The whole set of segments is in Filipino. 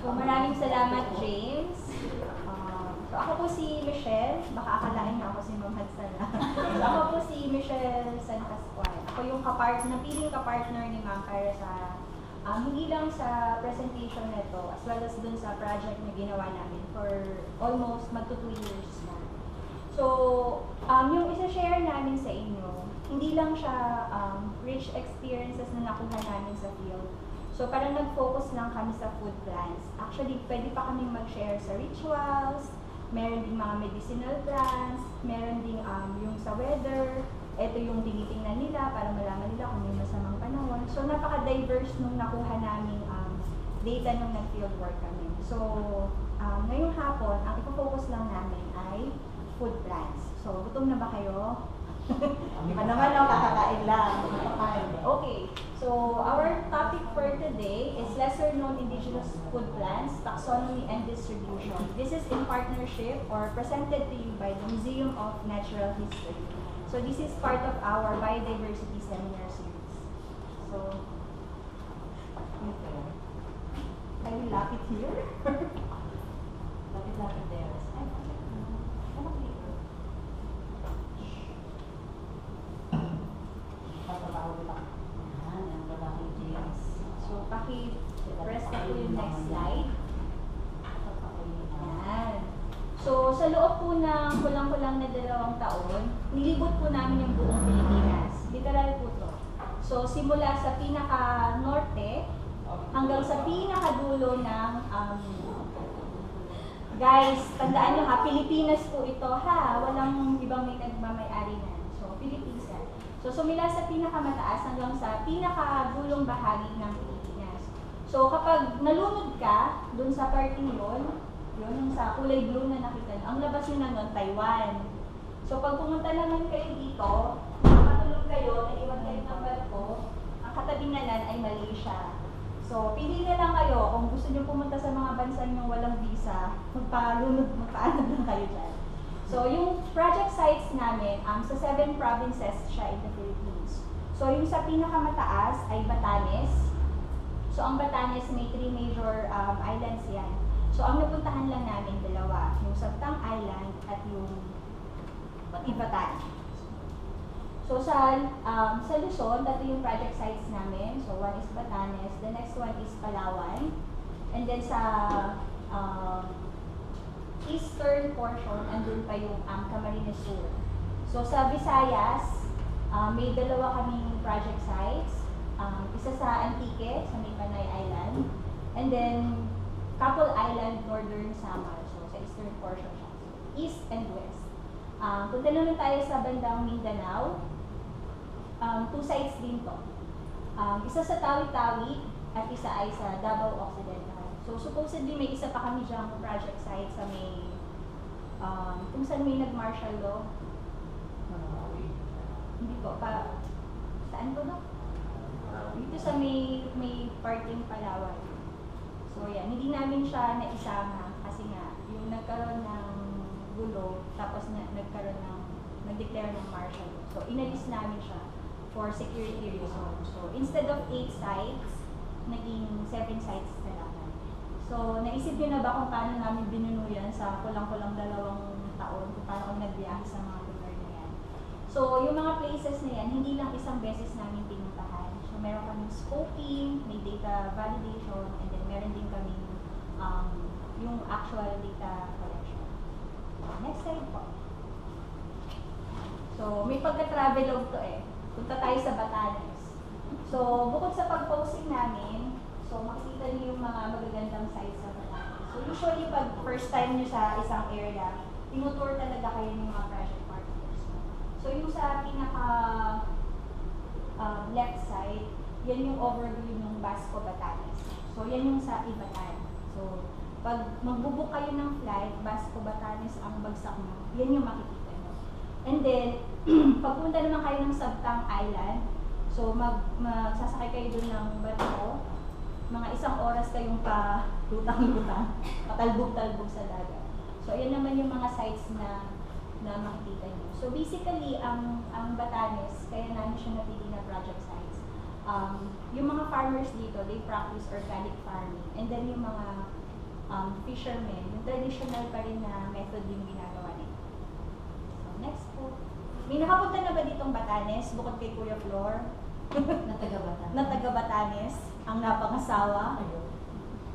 So maraming salamat, James. So ako po si Michelle, baka akalain na ako si Ma'am Hadsalla. So ako po si Michelle San Pascual. Ako yung piling kapartner ni Ma'am para sa hindi lang sa presentation nito as well as dun sa project na ginawa namin for almost magto 2 years na. So yung isa-share namin sa inyo, hindi lang siya rich experiences na nakuha namin sa field. So parang nag-focus lang kami sa food plants. Actually, pwede pa kaming mag-share sa rituals, meron ding mga medicinal plants, meron ding yung sa weather, ito yung tinitingnan nila para malaman nila kung may masamang panahon. So napaka-diverse nung nakuha naming data nung nag-field work kami. So ngayong hapon, ang ipofocus lang namin ay food plants. So gutom na ba kayo? Di ba naman no, kakakain lang. Okay, so our topic for today is lesser known indigenous food plants, taxonomy and distribution. This is in partnership or presented to you by the Museum of Natural History. So this is part of our biodiversity seminar series. So, I will lock it here. Lock it there. So, paki-press na po yung next slide. Ayan. So, sa loob po ng kulang-kulang na 2 taon, nilibot po namin yung buong Pilipinas. Literal po to. So, simula sa pinaka-norte hanggang sa pinaka-dulo ng guys, tandaan nyo ha, Pilipinas po ito ha. Walang ibang may nagmamay-ari na. So, Philippines yan. So, sumila sa pinakamataas hanggang sa pinakadulong bahagi ng Pilipinas. So, kapag nalunod ka dun sa parting yun yung sa kulay blue na nakita nyo, ang labas nyo na nun, Taiwan. So, pag pumunta naman kayo dito, matulog kayo, naiwan kayo ng barko, ang katabi na nan ay Malaysia. So, pili na lang kayo kung gusto nyo pumunta sa mga bansa nyo walang visa, magpaanod lang kayo dyan. So, yung project sites namin, sa 7 provinces siya in the Philippines. So, yung sa pinakamataas ay Batanes. So, ang Batanes may 3 major islands yan. So, ang napuntahan lang namin 2, yung Sabtang Island at yung Ibatan. So, sa Luzon, 3 yung project sites namin. So, one is Batanes, the next one is Palawan, and then sa eastern portion, andun pa yung Camarines Sur. So sa Visayas, may 2 kaming project sites. Isa sa Antique, sa may Panay Island, and then Capul Island, Northern Samar. So sa eastern portion siya. So, east and west. Punta naman tayo sa bandang Mindanao. 2 sites din to. Isa sa Tawi-Tawi at isa ay sa Davao Occidental. So, supposedly, may isa pa kami dyang project site sa may, kung saan may nag-martial law. Hindi po, saan po no? Dito sa may parting Palawan. So, yan, hindi namin siya naisama kasi nga, yung nagkaroon ng gulo, tapos nag-declare ng martial law. So, inalis namin siya for security reasons. So, instead of 8 sites, naging 7 sites na lang. So, naisip nyo na ba kung paano namin binunuyan sa kulang-kulang 2 taon, kung paano kami nagbiyahe sa mga lugar na yan. So, yung mga places na yan, hindi lang isang beses namin pinuntahan. So, meron kaming scoping, may data validation, and then meron din kaming yung actual data collection. Next slide po. So, may pagka-travelog to eh. Punta tayo sa Batanes. So, bukod sa pag-posting namin, so makikita niyo yung mga magagandang sites sa Batanes. So, usually, pag first time niyo sa isang area, tinutour talaga kayo ng mga project partners. So, yung sa pinaka left side, yan yung overview ng Basco Batanes. So, yan yung sa Ibatan. So, pag magbubuk kayo ng flight, Basco Batanes ang bagsak mo, yan yung makikita nyo. And then, pagpunta naman kayo ng Sabtang Island, so magsasakay kayo dun ng barko, mga 1 oras kayong pa-lutang-lutang, patalbog-talbog sa dagat. So, ayan naman yung mga sites na makikita nyo. So, basically, ang Batanes, kaya namin siya napili na project sites. Yung mga farmers dito, they practice organic farming. And then yung mga fishermen, yung traditional pa rin na method yung ginagawa nila. So, next po. May nakapunta na ba ditong Batanes, bukod kay Kuya Flor? Na taga Batanes, ang napangasawa.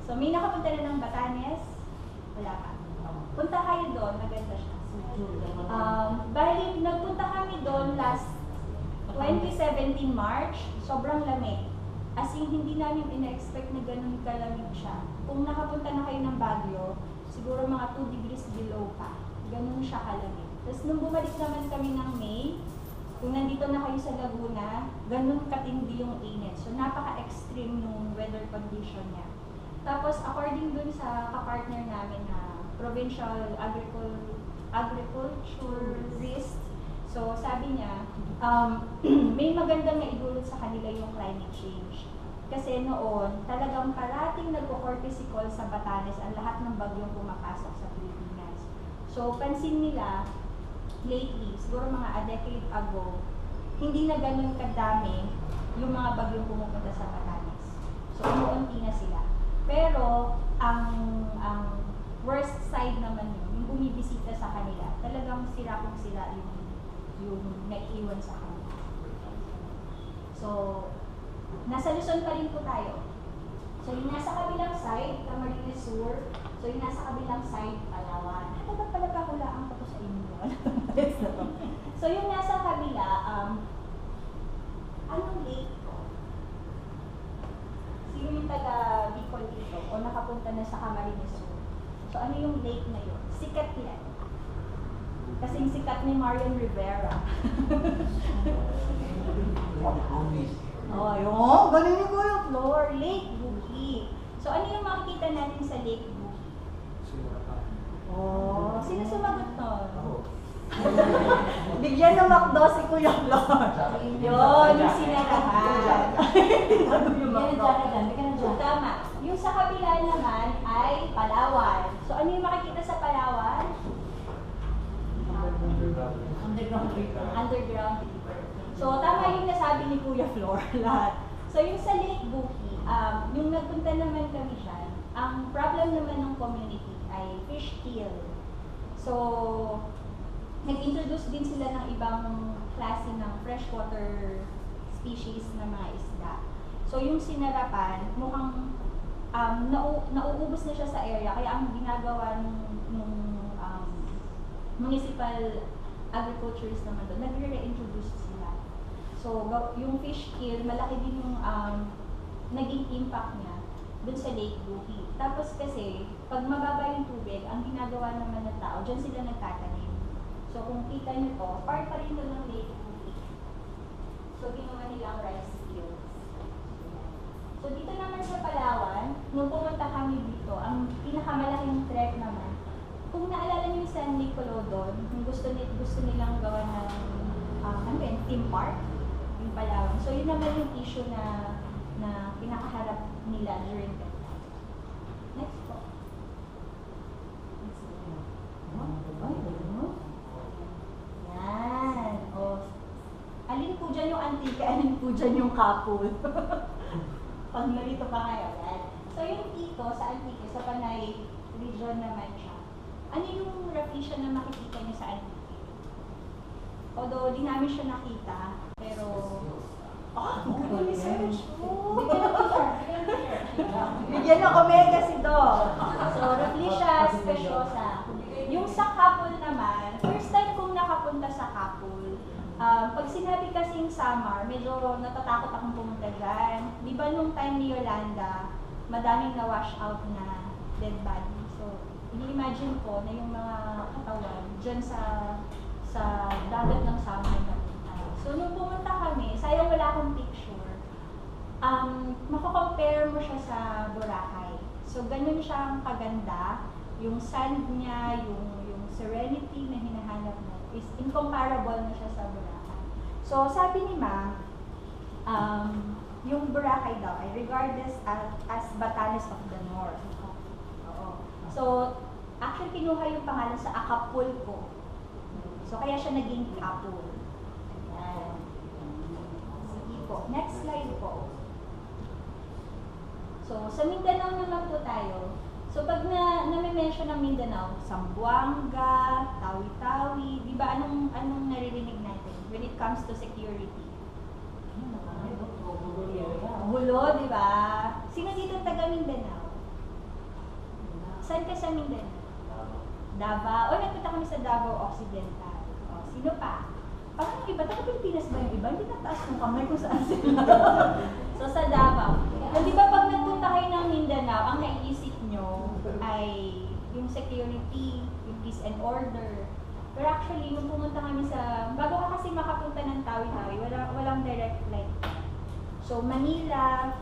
So, may nakapunta na ng Batanes? Wala pa. Punta kayo doon, maganda siya. Bali, nagpunta kami doon last 2017 March, sobrang lamig. As in, hindi namin ina-expect na ganun kalamig siya. Kung nakapunta na kayo ng Baguio, siguro mga 2 degrees below pa. Ganun siya kalamig. Tapos nung bumalik naman kami ng May, kung nandito na kayo sa Laguna, ganun katindi yung init. So, napaka-extreme nung weather condition niya. Tapos, according dun sa kapartner namin na provincial agriculturist, so sabi niya, may magandang naidulot sa kanila yung climate change. Kasi noon, talagang parating nagko-courtesy call sa Batanes ang lahat ng bagyong pumapasok sa Pilipinas. So, pansin nila, lately, siguro mga a decade ago, hindi na ganun kadami yung mga bagyong pumupunta sa Batanes. So, umuunti na sila. Pero, ang worst side naman yun, yung bumibisita sa kanila, talagang sila kung sila yung naiiwan sa kanila. So, nasa Luzon pa rin po tayo. So, yung nasa kabilang side, Camarines Sur. So, yung nasa kabilang side, Palawan. Dapat pala kahulaan ko to sa inyo. So, yung nasa kabila, anong lake ko? Sino yung taga Bicol dito? O nakapunta na sa Camarines Sur? So, ano yung lake na yun? Sikat yan. Kasing sikat ni Marian Rivera. Oh, yun. Galing ko yung floor. Lake Buki. So, ano yung makikita natin sa Lake Buki? Oh, sino sumagot nun? Bigyan ng McDo si Kuya Flor. Yun, yung sinarahan. Yung McDo. Tama. Yung sa kabila naman ay Palawan. So, ano yung makikita sa Palawan? Underground river. So, tama yung nasabi ni Kuya Flor lahat. So, yung sa Lake Buki, yung nagpunta naman kami siya, ang problem naman ng community ay fish kill. So, nag-introduce din sila ng ibang klase ng freshwater species na mga isda. So, yung sinarapan, mukhang nauubos na siya sa area, kaya ang ginagawa nung municipal agriculturist naman doon, nagre-reintroduce sila. So, yung fish kill, malaki din yung naging impact niya dun sa Lake Buki. Tapos kasi, pag mababa yung tubig, ang ginagawa naman ng tao, dyan sila nagtatanim. So, kung kita nyo to, part pa rin doon ng Lake Buki. So, ginawa nilang rice fields. So, dito naman sa Palawan, nung pumunta kami dito, ang pinakamalaking trek naman, kung naalala niyo yung San Nicolo doon, yung gusto nilang gawa ng theme park, yung Palawan. So, yun naman yung issue na pinakaharap nila during that time. Next po. Yan. O, alin po dyan yung antika, alin po dyan yung couple. Pag narito pa kayo, yan. So, yung dito sa antique, sa Panay region naman siya. Ano yung rafflesia na makikita niyo sa antique? Although, di namin siya nakita, pero... good research! Bigyan ng omega si Doc. So, rafflesia speciosa. Yung sa couple naman, first time kong nakapunta sa couple, pag sinabi kasing summer, medyo natatakot akong pumunta dyan. Di ba nung time ni Yolanda, madaming na-wash out na dead body. So, ini-imagine ko na yung mga katawan dyan sa dagat ng summer na punta. So, nung pumunta kami, sayang wala akong picture, makakompare mo siya sa Boracay. So, ganun siyang kaganda. Yung sand niya, yung serenity na hinahanap mo is incomparable na siya sa Boracay. So, sabi ni Ma'am, yung Boracay daw ay regarded as Batanes of the North. Oo. So, actually, kinuha yung pangalan sa Acapulco. So, kaya siya naging Capul. Ayan. Sige po. Next slide po. So, sa Mindanao naman po tayo. So pag na-mention ng Mindanao, Zamboanga, Tawi-Tawi, di ba anong naririnig natin when it comes to security? Gulo, di ba? Sino dito taga Mindanao? Saan ka sa Mindanao? Davao. O, nagpunta kami sa Davao Occidental. O, sino pa? Parang yung iba, taga Pilipinas ba yung iba? Hindi nataas ng kamay kung saan sila. So, sa Davao. Di ba pag nagpunta kayo ng Mindanao, ang naiisip nyo ay yung security, yung peace and order. Pero actually, nung pumunta kami sa, bago ka kasi makapunta ng Tawi-Tawi, walang direct flight. So, Manila,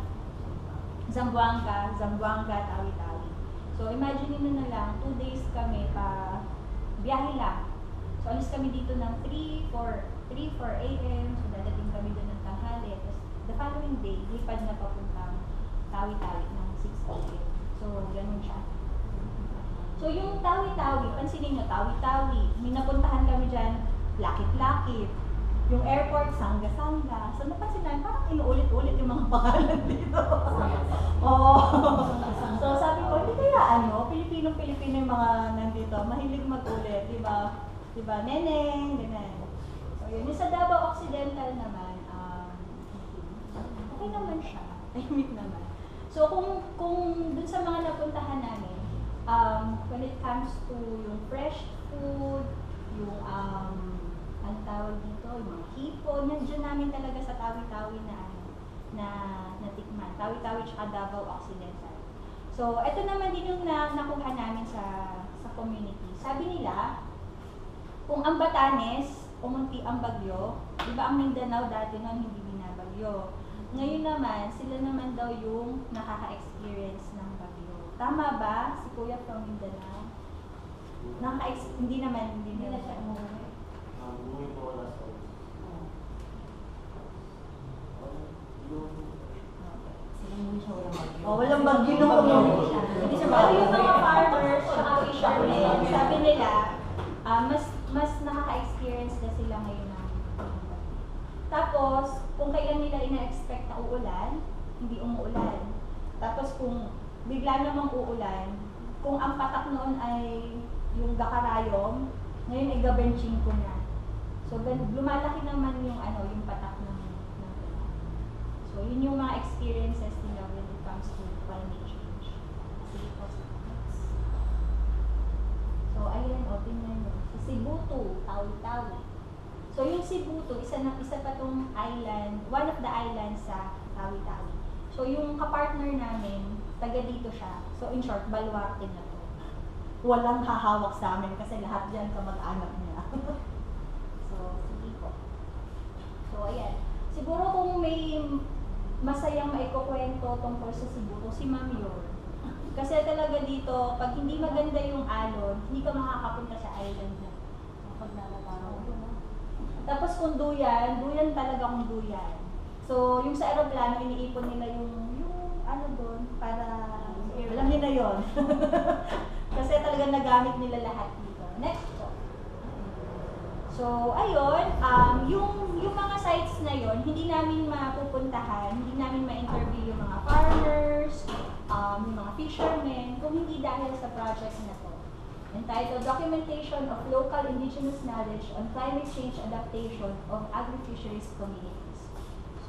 Zamboanga, Tawi-Tawi. So, imagine nyo na lang, 2 days kami pa biyahe lang. So, alis kami dito ng 3, 4 a.m. So, dadating kami doon ng tanghali. Tapos, the following day, lipad na papuntang Tawi-Tawi ng 6 a.m. So, ganun siya. So, yung Tawi-Tawi, pansinin nyo, Tawi-Tawi, may napuntahan kami dyan, lakit-lakit. Yung airport, Sangga-Sangga. So, napansin namin, parang inuulit-ulit yung mga pangalan dito. Oo. So, sabi ko, hindi kaya Pilipino-Pilipino yung mga nandito. Mahilig mag-ulit, di ba? Di ba? Neneng, ganyan. So, yun. Yung sa Davao Occidental naman, okay naman siya. Tahimik naman. So, kung dun sa mga napuntahan namin, when it comes to yung fresh food, yung ang tawag dito, yung mga hipon, nandiyan namin talaga sa Tawi-Tawi na tikman. Tawi-Tawi tsaka Davao Occidental. So, ito naman din yung nakuha namin sa community. Sabi nila, kung ang Batanes, umunti ang bagyo, di ba ang Mindanao dati noon hindi binabagyo. Ngayon naman, sila naman daw yung nakaka-experience ng bagyo. Tama ba? Si Kuya from Mindanao? Hindi naman siya umuwi. Umuwi po wala sa walang bagyo nung umuwi siya. Pero yung mga farmers, saka fishermen, sabi nila, mas nakaka-experience na sila ngayon ng bagyo. Tapos, kung kailan nila ina-expect na uulan, hindi umuulan. Tapos kung bigla namang uulan, kung ang patak noon ay yung gakarayom, ngayon ay gabenching ko na. So, lumalaki naman yung yung patak ng ulan. So, yun yung mga experiences nila when it comes to climate change. Sige po. So, ayan, tingnan nyo. Sa Cebu, Tawi-Tawi. So, yung Cebu, isa pa tong island, one of the islands sa Tawi-Tawi. So, yung kapartner namin, taga dito siya. So, in short, baluarte na to. Walang hahawak sa amin kasi lahat dyan kamag-anak niya. So, sige po. So, ayan. Siguro kung may masayang maikukwento tungkol sa Cebu, si Ma'am yun. Kasi talaga dito, pag hindi maganda yung alon, hindi ka makakapunta sa island na. Tapos kung duyan talaga kung duyan. So, yung sa aeroplano, iniipon nila yung doon, para, alam niyo na yun. Kasi talaga nagamit nila lahat dito. Next po. So, ayun, yung mga sites na yun, hindi namin mapupuntahan, hindi namin ma-interview yung mga farmers, yung mga fishermen, kung hindi dahil sa project na to. Entitled Documentation of Local Indigenous Knowledge on Climate Change Adaptation of Agri-Fisheries Communities.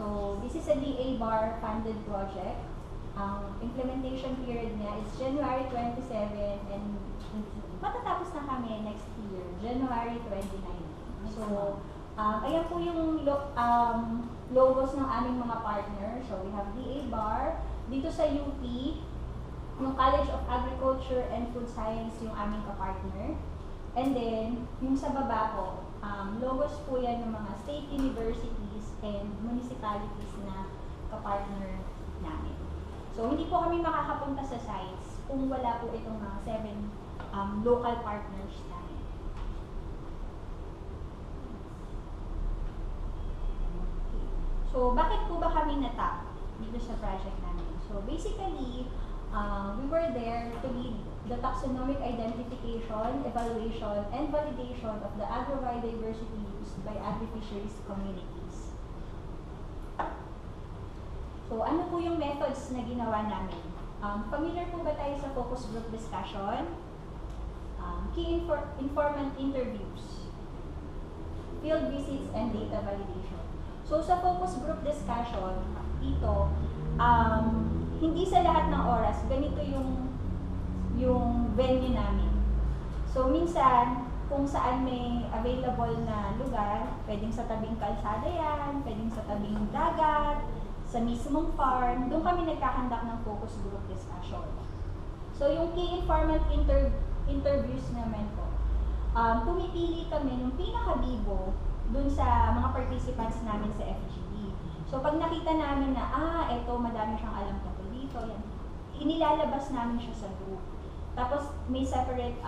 So, this is a DA-BAR funded project. Ang implementation period niya is January 27 and matatapos na kami next year, January 29. So, ayan po yung logos ng aming mga partners. So, we have DA-BAR. Dito sa UP, yung College of Agriculture and Food Science yung aming kapartner. And then, yung sa baba po, logos po yan ng mga state universities and municipalities na kapartner namin. So, hindi po kami makakapunta sa sites kung wala po itong mga 7 local partners namin. So, bakit po ba kami natap dito sa project namin? So, basically, we were there to lead the taxonomic identification, evaluation, and validation of the agro-biodiversity used by agri-fisheries communities. So, ano po yung methods na ginawa namin? Familiar po ba tayo sa focus group discussion? Key informant interviews, field visits, and data validation. So sa focus group discussion, ito, hindi sa lahat ng oras, ganito yung venue namin. So minsan, kung saan may available na lugar, pwedeng sa tabing kalsada yan, pwedeng sa tabing dagat, sa mismong farm, doon kami nagkakandak ng focus group discussion. So yung key informant interviews naman po, pumipili kami ng pinakabibo doon sa mga participants namin sa FGD. So pag nakita namin na, eto madami siyang alam tungkol dito, yan, inilalabas namin siya sa group. Tapos may separate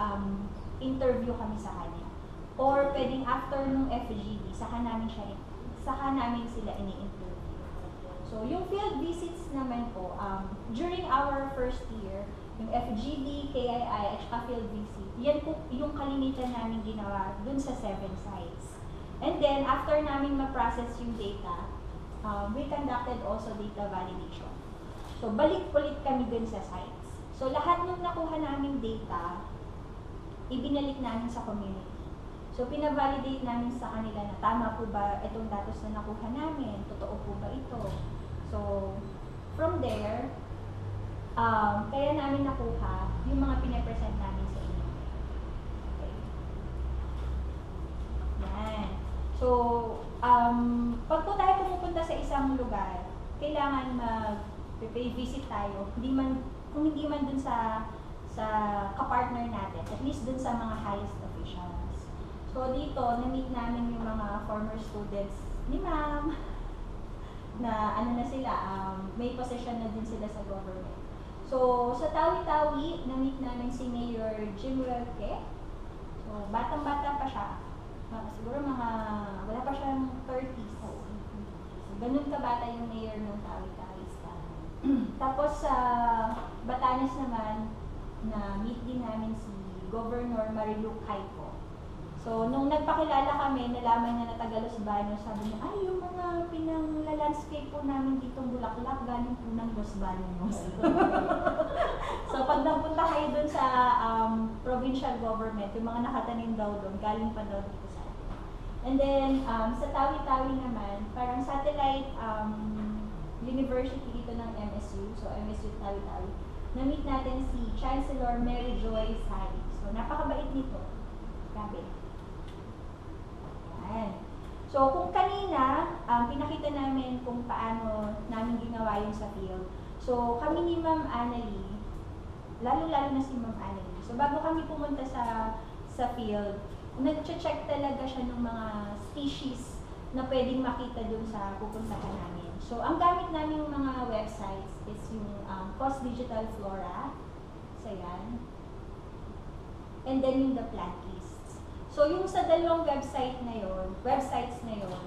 interview kami sa kanya. Or pwedeng after nung FGD, saka namin sila ini-interview. So yung field visits naman po, during our first year, yung FGD, KII, at saka field visit, yan po yung kalimitan namin ginawa dun sa 7 sites. And then, after namin ma-process yung data, we conducted also data validation. So, balik ulit kami dun sa sites. So, lahat ng nakuha naming data, ibinalik namin sa community. So, pinavalidate namin sa kanila na tama po ba itong datos na nakuha namin, totoo po ba ito. So, from there, kaya namin nakuha yung mga pinapresent namin sa inyo. Okay. Yan. So, pag po tayo pumupunta sa isang lugar, kailangan mag-pay visit tayo. Kung hindi man dun sa kapartner natin, at least dun sa mga highest officials. So, dito, na-meet namin yung mga former students ni ma'am, na na sila, may position na din sila sa government. So, sa Tawi-Tawi, na-meet namin si Mayor Jim Welke. So, batang-bata pa siya. Siguro wala pa siyang 30s. So, ganun kabata yung mayor ng Tawi-Tawi. Tapos sa Batanes naman, na-meet din namin si Governor Marilu Caico. So, nung nagpakilala kami, nalaman niya na taga-Los Baños, sabi niya, ay, yung mga pinang-landscape po namin ditong bulaklak, galing po ng Los Baños. So, pag napunta kayo dun sa provincial government, yung mga nakatanim daw doon, galing pa daw dito sa atin. And then, sa Tawi-Tawi naman, parang satellite university ito ng MSU, so MSU Tawi-Tawi, na-meet natin si Chancellor Mary Joy Sari. So, napakabait nito. Grabe. So, kung kanina, pinakita namin kung paano namin ginawa yung sa field. So, kami ni Ma'am Annalee, lalo-lalo na si Ma'am Annalee. So, bago kami pumunta sa field, nag-check talaga siya ng mga species na pwedeng makita dun sa pupuntahan namin. So, ang gamit namin mga websites is yung Coast Digital Flora. So, yan. And then yung the plant lists. So, yung sa dalawang websites na yon,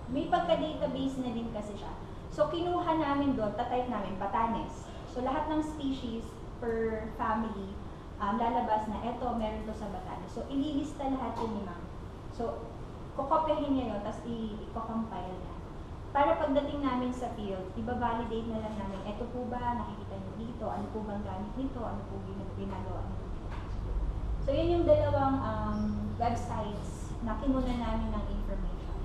may pagka-database na din kasi siya. So, kinuha namin doon, tatype namin, Batanes. So, lahat ng species per family, lalabas na, eto, meron to sa Batanes. So, ililista lahat yun ni ma'am. So, kukopyahin niya yun, tapos i-compile na. Para pagdating namin sa field, iba-validate na lang namin, eto po ba, nakikita niyo dito, ano po bang gamit nito, ano po ginagawa nito. So, yun yung dalawang websites na kinuna namin ng information.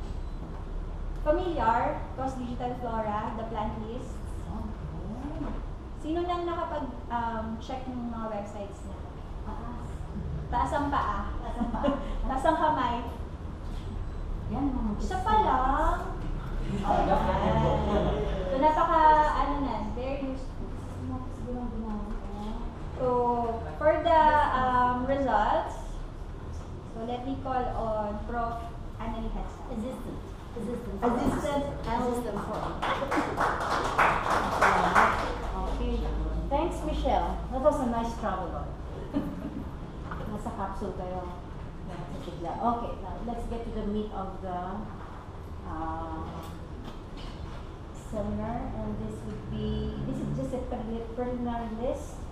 Familiar, Coast Digital Flora, the plant lists. Sino nang nakapag-check ng mga websites na? Taas ang paa. Taas ang kamay. Isa pa lang. So, very useful. So, for the results, so let me call on Prof. Annalee Hadsall. Assistant for. Okay. Thanks, Michelle. That was a nice travel. Nasa capsule kayo. Okay, now let's get to the meat of the seminar, and this is just a preliminary list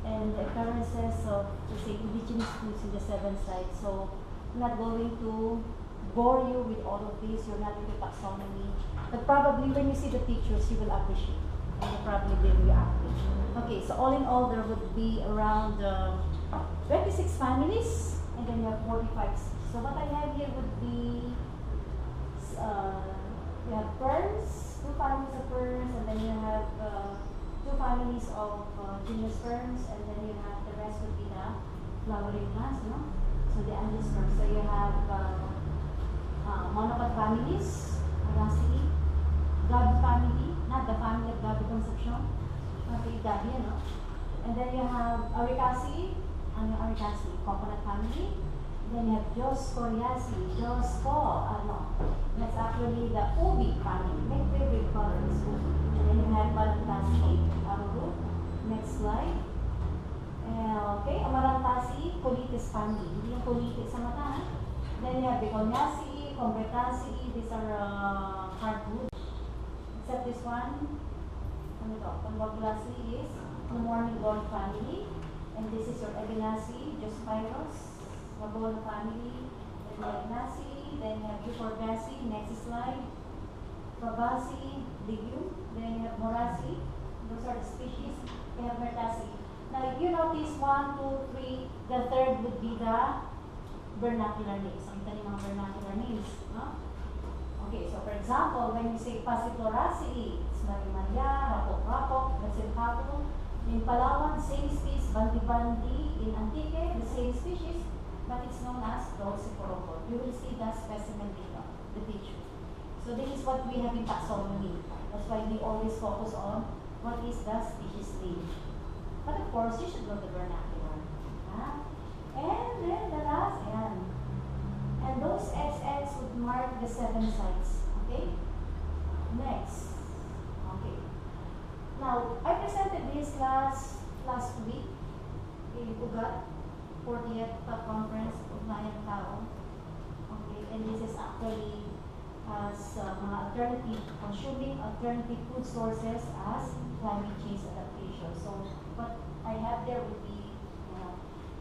and the occurrences of, say, indigenous foods in the 7 sites. So, I'm not going to bore you with all of this. You're not into taxonomy, but probably when you see the pictures, you will appreciate. you probably be reactive. Okay, so all in all, there would be around 26 families, and then you have 45. So what I have here would be, you have ferns, 2 families of ferns, and then you have 2 families of genus ferns, and then you have the rest would be the flowering plants, no? So the angiosperms. So you have monopod families, Araceae, Gabi family, not the family of Gabi Concepcion, okay, Gabi, no? And then you have Auricaceae, Auricaceae, coconut family. Then you have Dioscoriaceae, that's actually the ubi family. My favorite color is ubi. And then you have Balantaceae, arrowroot. Next slide. Okay, Amarantaceae, Colitis family. Hindi yung colitis sa mata. Then you have Begoniaceae, Combretaceae. These are hardwood. Except this one. Ano ito? Convolvulaceae is the morning glory family. And this is your Ebinaceae, Jospyros, Mabono family. Then you have Naceae, then you have Euphorbiaceae, next slide. Fabaceae, Legume. Then you have Moraceae. Those are the species. We have Myrtaceae. Now, if you notice 1, 2, 3, the third would be the vernacular names. Ang ito yung mga vernacular names. No? Okay, so for example, when you say Passifloraceae, it's Maria, Rapok, Basilcato. In Palawan, same species, Bandi-Bandi. In Antique, the same species, but it's known as Dulciporocor. You will see the specimen data, the tissue. So this is what we have in taxonomy. That's why we always focus on what is the species name. But of course, you should know the vernacular. And then the last, and those XX would mark the 7 sites. Okay? Next. Okay. Now, I presented this last week in UGAT, 40th Conference of Ugnayan Tao. Okay, and this is actually as mga alternative, consuming alternative food sources as climate change adaptation. So, what I have there would be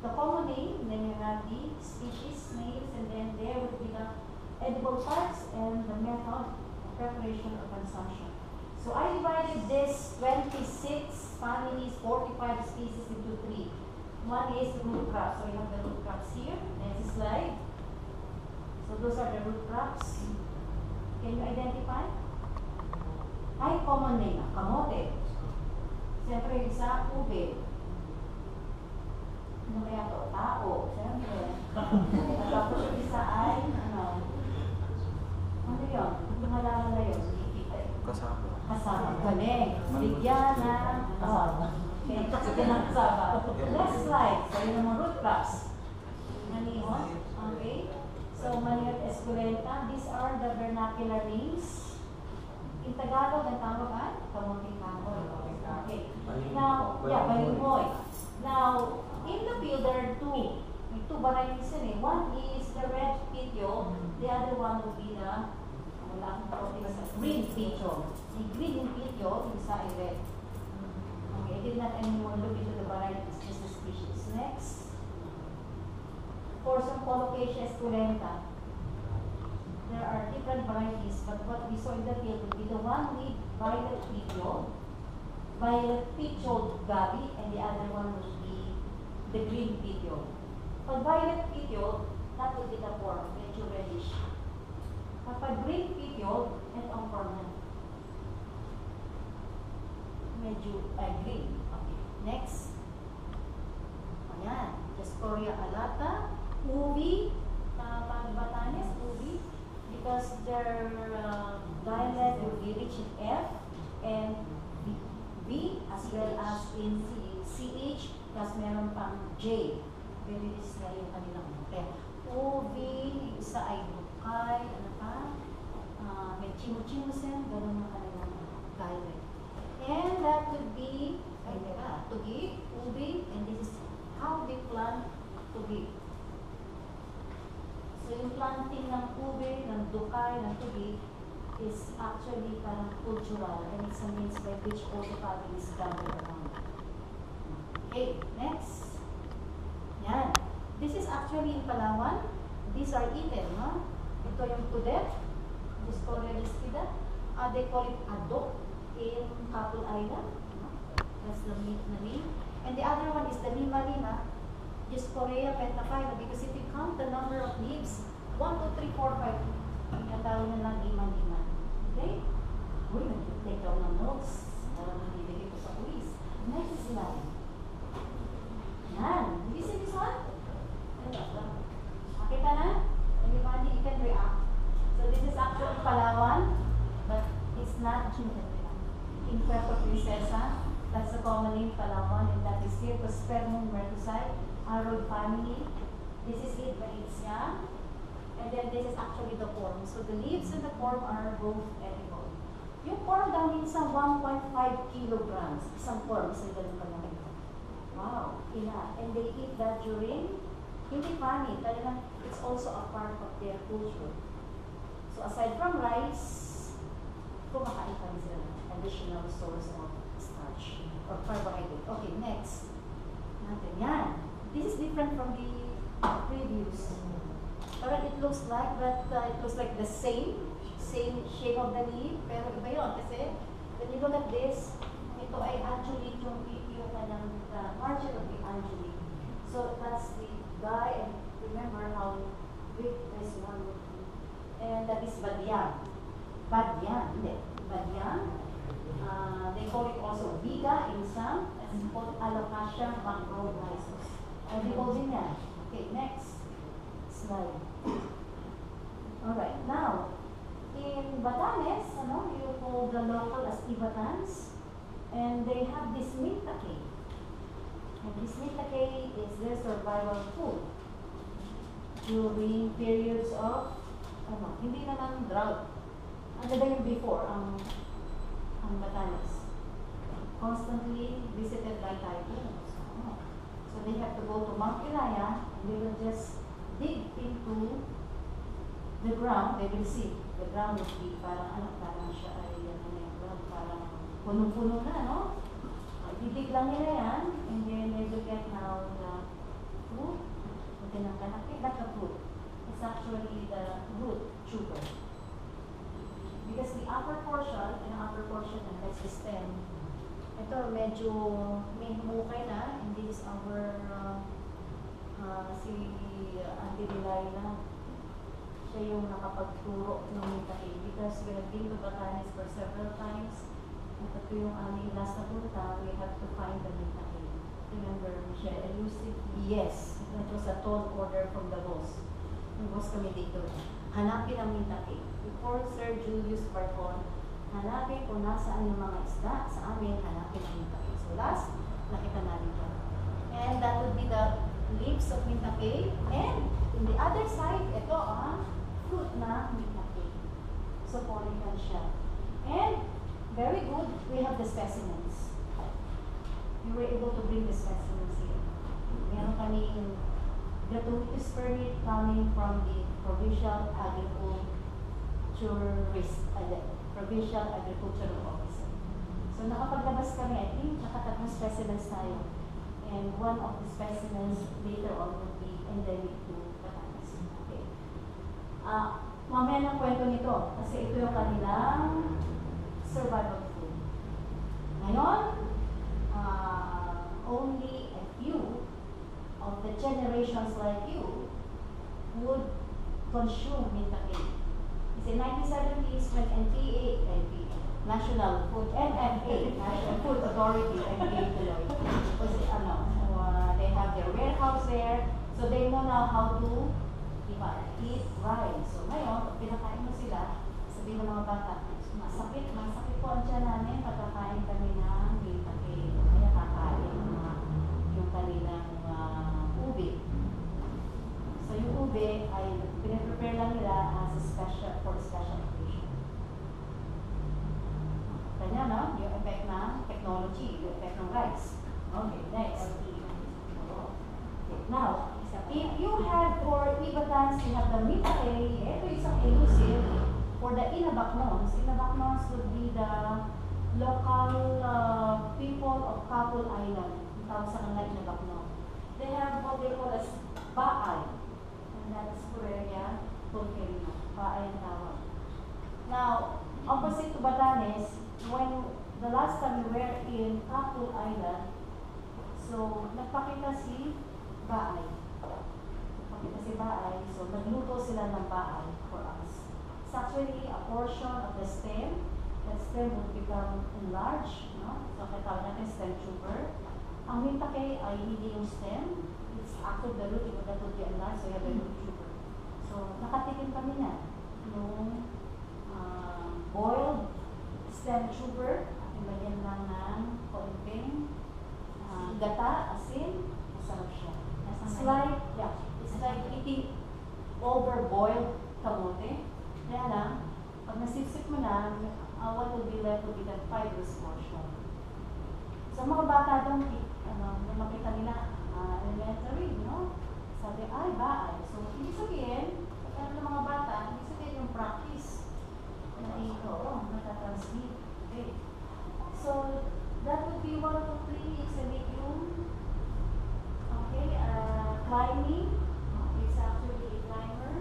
the common name, then you have the species names, and then there would be the edible parts and the method of preparation or consumption. So I divided this 26 families, 45 species into 3. One is root crops. So you have the root crops here. Next slide. So those are the root crops. Can you identify? Ay, common name. Kamote. Siyempre yung isa, ube. Ano kaya to? Tao. Siyempre. Tapos yung isa ay, ano yun? Yung halaman na yun. Kasama. Kasama. Galing. Bigyan na kasama. Okay, sige na kasama. Next slide. So, yun ang mga root crops. Manihot. Okay. So, Manihot esculenta. These are the vernacular names. In Tagalog, ang tawag ay kamuting kahoy. Okay. Now, balinghoy. Now, in the field, there are may two varieties in it. One is the red petiole. The other one will be the green petiole. The green petiole is a red. Okay, I did not anymore look into the varieties, just the species. Next. For some Colocasia esculenta, there are different varieties, but what we saw in the field would be the one with violet petiole gabi, and the other one would be the green petiole. Pag violet petiole, that would be the form, medyo reddish. Kapag green petiole, ito ang form na. Medyo green. Okay. Next. Ayan. Dioscorea alata. Ubi. Pag Batanes, ubi. Because their dialect will be rich in F and B as well as in CH plus meron pang J. Very this na yung kanilang okay. Ubi, isa ay bukay, ano pa? May chimuchimusen, ganun ang kanilang dialect. And that would be, tugi, ubi, and this is how they plant tugi. So yung planting ng ubi, ng dukay, ng tugi is actually parang cultural, and it's a means by which all the families gather around. Okay, next. Yan. This is actually in Palawan. These are eaten, no? Ito yung kudet. Dioscorea lispida. They call it adok. in Capul Island. That's the name. And the other one is the Lima Lima, Diasporea pentaphylla, because if you count the number of leaves, 1, 2, 3, 4, 5, tinatawag na lang Lima Lima. Okay? Uy, nag-take down ng notes. Nabibigay ko sa quiz. Next slide. Yan. Did you see this one? Makita na? Anybody, you can react. So this is actually Palawan, but it's not in Puerto Princesa. That's the common name Palawan, and that is Circospermum mertusite, aroid family. This is it, but it's young. And then this is actually the form. So the leaves and the form are both edible. Yung form daw minsan 1.5 kilograms. Isang form, isang ganun ka lang. Wow, ina. And they eat that during, hindi funny, talagang it's also a part of their culture. So aside from rice, kumakain pa rin sila ng additional source of starch or carbohydrate. Okay, next. Natin yan. This is different from the previous. But it looks like, the same shape of the leaf, pero iba yun kasi when you look at this, ito ay actually yung kanyang margin of the angelic. So that's the guy, and remember how big this one would be. And that is Badyang. Badyang. They call it also Viga in some. It's called Alocasia macrorhizos. Edible din yan. Okay, next slide. Alright, now, in Batanes, you call the local as Ibatans, and they have this mintake. And this mintake is their survival food during periods of, hindi naman drought. Ano ba yung before, ang Batanes? Constantly visited by typhoons. So they have to go to Mount Ilaya, and they will just dig into the ground. They will see the ground would be parang siya ay parang punong-puno na, no? Didig lang nila yan, and then they will get now the fruit. Like a fruit. It's actually the root sugar. Because the upper portion and that's the stem, ito medyo may humukay na, and this is our si Auntie Delilah. Siya yung nakapagturo ng mintake because we have been to Batanes for several times. At ito yung aming last na punta, we have to find the mintake. Remember, Michelle, elusive? Yes. That was a tall order from the boss. Yung boss kami dito. Hanapin ang mintake. Before Sir Julius Barcon, hanapin kung nasaan yung mga isda. Sa amin, hanapin ang mintake. So last, nakita namin ito. And that would be the leaves of mintake. And in the other side, ito ang fruit na mintake. So polygon siya. And very good, we have the specimens. You were able to bring the specimens here. Meron kaming gratuitous permit coming from the Provincial Agricultural Officer. So nakapaglabas kami, I think, nakatatlong specimens tayo. And one of the specimens later on would be endemic to Batanes. Okay. Mamaya ng kwento nito, kasi ito yung kanilang survival food. Ngayon, only a few of the generations like you would consume mintake. Kasi 1970s when NPA, National Food, NFA, National Food Authority, NPA Tuloy, kasi they have their warehouse there, so they know now how to eat rice. So ngayon, pinakain mo sila, sabihin ng mga bata, masakit po ang tiyan namin, pagkakain kami ng mintake. Kaya kakain yung kanilang ube. So yung ube ay pinaprepare lang nila as a for special occasion. Kanya, no? Yung effect ng technology, yung effect ng rice. Okay, next. Okay, now, if you have for Ibatans, you have the mintake, ito isang elusive. For the Inabacnons would be the local people of Capul Island. Ang tawag sa kanila Inabacnon. They have what they call as baay. And that's Pureria Tulkerina. Baay ang tawag. Now, opposite to Batanes, when the last time we were in Pascual Island, so nagpakita si Baay. Nagpakita si Baay, so nagluto sila ng baay for us. It's actually a portion of the stem. That stem would become enlarged, no? So katawag natin stem tuber. Ang mintake ay hindi yung stem. It's after the root, that would be enlarged, so you have the root tuber. So nakatikim kami na yung boiled stem tuber. Ilagyan lang ng konting gata, asin, masarap siya. It's like eating over-boiled kamote. Kaya lang, pag nasipsip mo na, what will be left will be that fibrous portion. So mga bata doon, nung makita nila elementary, sabi, ay, baay. So, ibig sabihin, pag ng mga bata, ibig sabihin yung practice na natatransmit. Okay. So, that would be 1, 2, 3, it's a legume. Okay, climbing. It's actually a climber.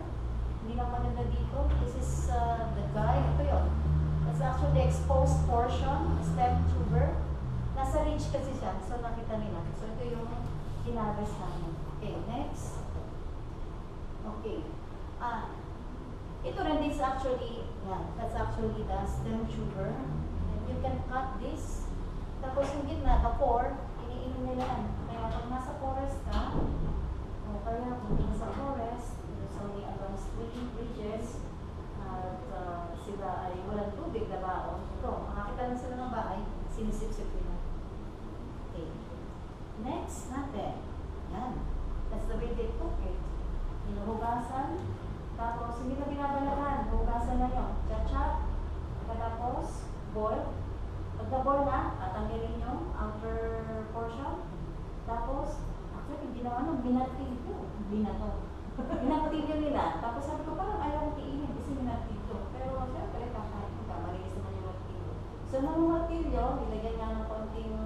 Hindi lang maganda dito. This is the guy. Ito yun. That's actually the exposed portion, stem tuber. Nasa ridge kasi siya, so nakita nila. So ito yung hinarvest namin. Okay, next. Okay. Ito rin, this actually, that's actually the stem tuber. And you can cut this. Tapos yung gitna, the core, iniinom nila yan. Kaya pag nasa forest ka, o kaya kung nasa forest, sa may advanced bridges, at sila ay walang tubig na baon. Ito, makakita lang sila ng bahay, sinisip-sip nila. Okay. Next natin. Yan. That's the way they cook it. Hinuhugasan. Tapos, hindi na binabalakan. Hugasan na yun. Cha-cha. Pagkatapos, boil. Pag na-boil na, tatanggalin yung outer portion. Tapos, actually, hindi na binatilyo. Binatilyo nila. Tapos sabi ko, parang ayaw kong tiinin kasi binatilyo. Pero, syempre, kakain ka. Malinis naman yung martilyo. So, nung martilyo, nilagyan niya ng konting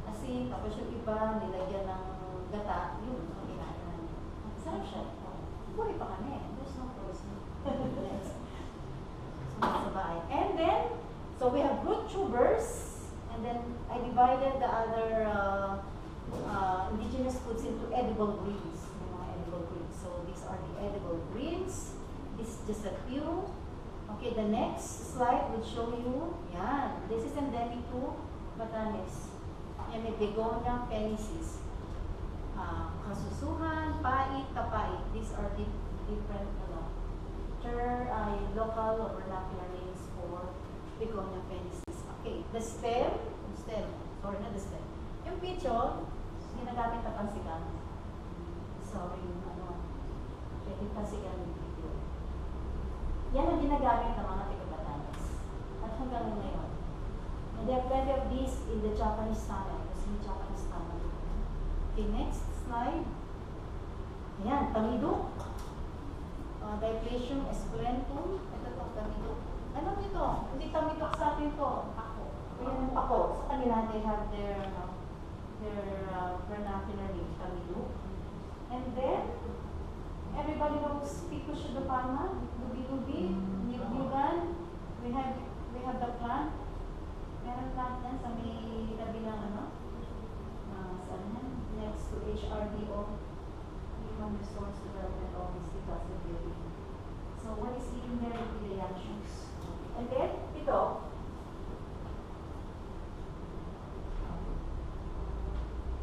asin. Tapos yung iba, nilagyan ng gata. Yun, ang kinain na niya. Sarap siya. Puri pa kami. There's no frozen. Next. So, sa bahay. And then, so we have root tubers, and then I divided the other indigenous foods into edible greens. Edible greens. So these are the edible greens. This is just a few. Okay, the next slide will show you. Yeah, this is endemic to Batanes. Yan may begonia pennicis. Kasusuhan, pait, kapait. These are different local or vernacular names for begonia pennicis. Okay, the stem, sorry, not the stem. Yung pichon, ginagamit na pansigan. Sorry, pwede pansigan yung video. Yan ang ginagamit ng mga taga-Batanes. At hanggang ngayon. And there are plenty of these in the Japanese tunnel. Kasi yung Japanese tunnel. Okay, next slide. Ayan, tamidok. Diplasium esculentum. Ito to, tamidok. Ano ito? Hindi tamidok sa atin to. Pako. Ayan ang pako. Sa kanila, they have their vernacular name, tamidok. And then, everybody knows Picus Shudopana, Lubi-Lubi, Niyugan. We have the plant. Meron plant yan sa may tabi ng saan yan? Next to HRDO, Human Resource Development Office, because of building. So what is in there will be the actions. And then, ito.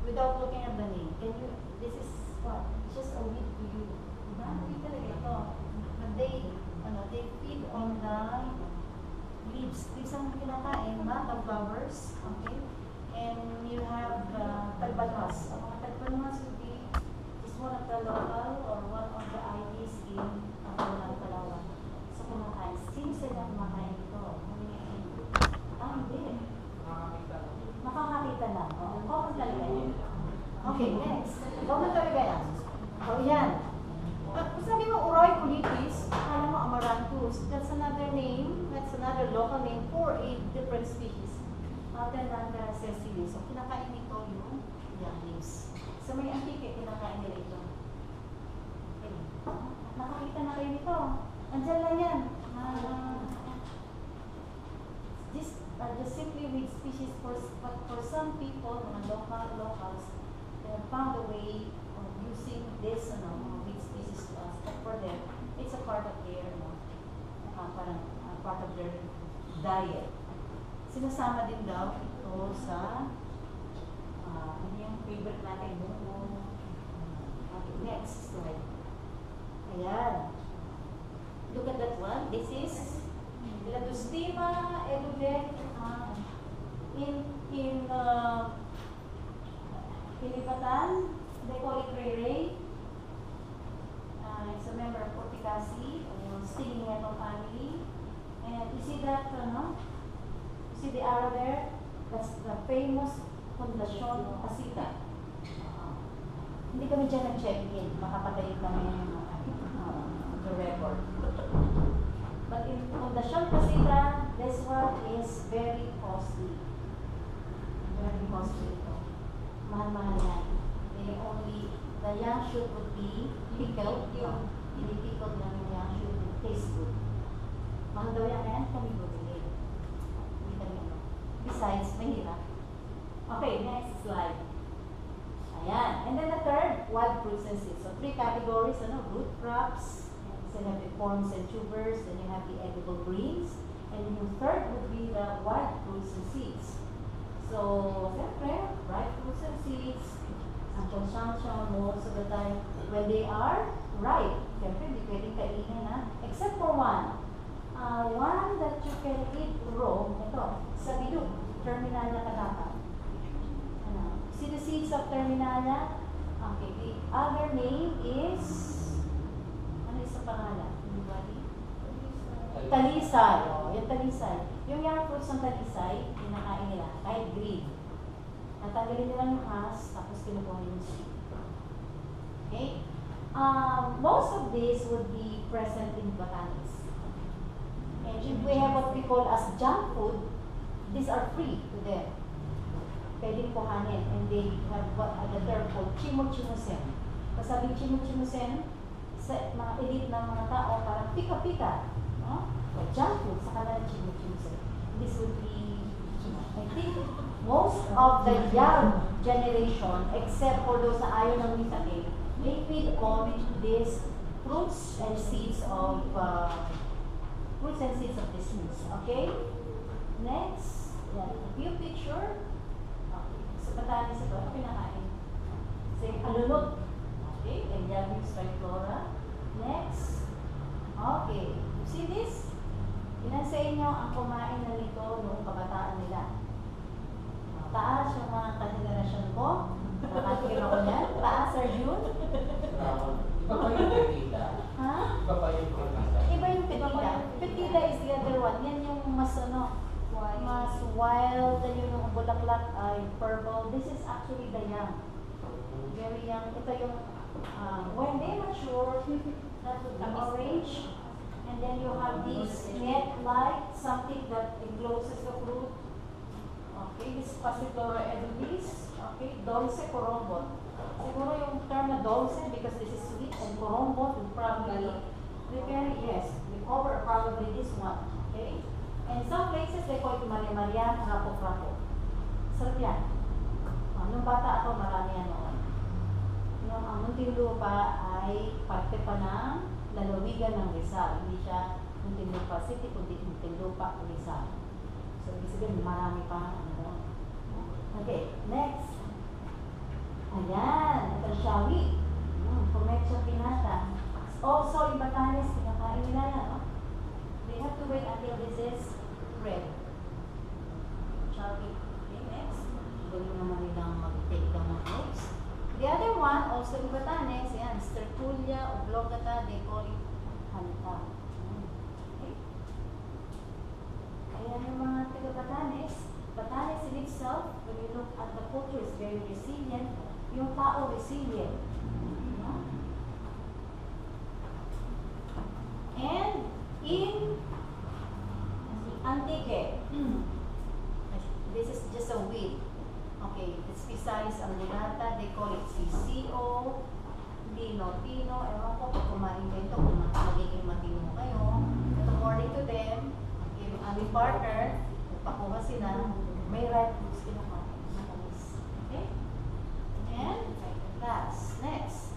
Without looking at the name, this is what? It's just a weed to you. Weed talaga ito. But they feed on the leaves. Leaves ang kinakain, not the flowers. Okay? And you have talbanas. Ang mga talbanas would be is one of the local or one of the IDs in Palawan. So kumakain. Sino sila kumakain ito? Hindi. Makakakita na. Common talaga yun. Okay, next. Common talaga yan. So yan. Kung sabi mo Uroy colitis, akala mo amaranthus. That's another name. That's another local name for a different species. Alternanda sesame. So kinakain nito yung young leaves. So may antike, kinakain nila ito. Okay. Nakakita na kayo nito. Andyan lang yan. are just simply weed species, but for some people, mga locals, they have found a way of using this mga weed species to us. But for them, it's a part of their, parang part of their diet. Sinasama din daw ito sa, ano yung favorite natin, bungo. Okay, next slide. Ayan. Look at that one. This is Ladustima eludet in Pilipatan. They call it Ray. It's a member of Orticaceae, stinging nettle family. And you see that, you see the arrow there? That's the famous Fundación Casita. Hindi kami dyan nag-check-in. Makapatayin kami the record. But in Fundación Casita, this one is very costly. Very costly ito. Mahal-mahal yan. The young shoot would be pickled. Yung pinipickled lang yung young shoot would taste good. Mahal daw yan, kami bumili. Hindi kami ano. Besides, mahirap. Okay, next slide. Ayan. And then the third, wild fruits and seeds. So 3 categories, root crops, then you have the forms and tubers, then you have the edible greens, and then the third would be the wild fruits and seeds. So, siyempre, ripe fruits and seeds, ang consumption most of the time, when they are ripe, siyempre, hindi pwedeng kainin except for one. One that you can eat raw, ito, sa bilog, Terminalia kadapa. See the seeds of Terminalia? Okay, the other name is, ano yung sa pangalan? Anybody? Talisay. Yung talisay. Yung young fruits ng talisay, kinakain nila, kahit green. Natanggalin nila yung husk, tapos kinukuha yung seed. Okay? Most of these would be present in botanics. And if we have what we call as junk food, these are free to them. Pwedeng kuhanin, and they have the term called chimo-chimosen. Kasabing chimo-chimosen, sa mga elite ng mga tao, parang pika-pika. No? So, junk food, sa kanila chimo-chimosen. This would be, I think, most of the young generation, except for those na ayaw ng witake, they feed on these fruits and seeds of these fruits. Okay? Next, a few picture. Sa Batanes ito, ang pinakain. Say, alunod. Okay, Eliabius triflora. Next. Okay, you see this? Ilan sa inyo ang kumain na nito noong kabataan nila? Taas yung mga kagenerasyon ko. Nakakir ako yan. Taas, Sir June. Iba pa yung petita? Ha? Iba pa yung petita? Iba yung petita. Petita is the other one. Yan yung mas mas wild, yung bulaklak ay purple. This is actually the young. Very young. Ito yung, when they mature, that would be orange. And then you have this net-like, something that encloses the fruit. Okay, this Pascual edibles. Okay, dulce corombot. Siguro yung term na dulce because this is sweet, and corombot will probably prepare, yes, we cover probably this one. Okay? And some places they call it Maria, rapo-rapo. Sarap yan. Nung bata ako, marami yan noon. Yung ang Muntinlupa ay parte pa ng lalawigan ng Rizal. Hindi siya Muntinlupa City, kundi Muntinlupa, Rizal. So, ibig sabihin, marami pa. Okay, next. Ayan, ito shawi. Pumecho pinata. Also, in Batanes, pinakain nila yan. They have to wait until this is red. Shawi. Okay, next. Galing naman nilang mag-take down ng notes. The other one, also in Batanes, yan, Sterculia, oblongata, they call it halita. Okay. Ayan yung mga taga-Batanes. Batanes in itself, when you look at the culture, is very resilient. Yung tao resilient. And in Antique, this is just a weed. Okay, the species Angulata, they call it CCO, Pino, ewan ko kung kumain kayo ito, kung magiging matino kayo. But according to them, yung aming partner, pakuha sila, may ripe fruits kinakain. Matamis. Okay? And last, next.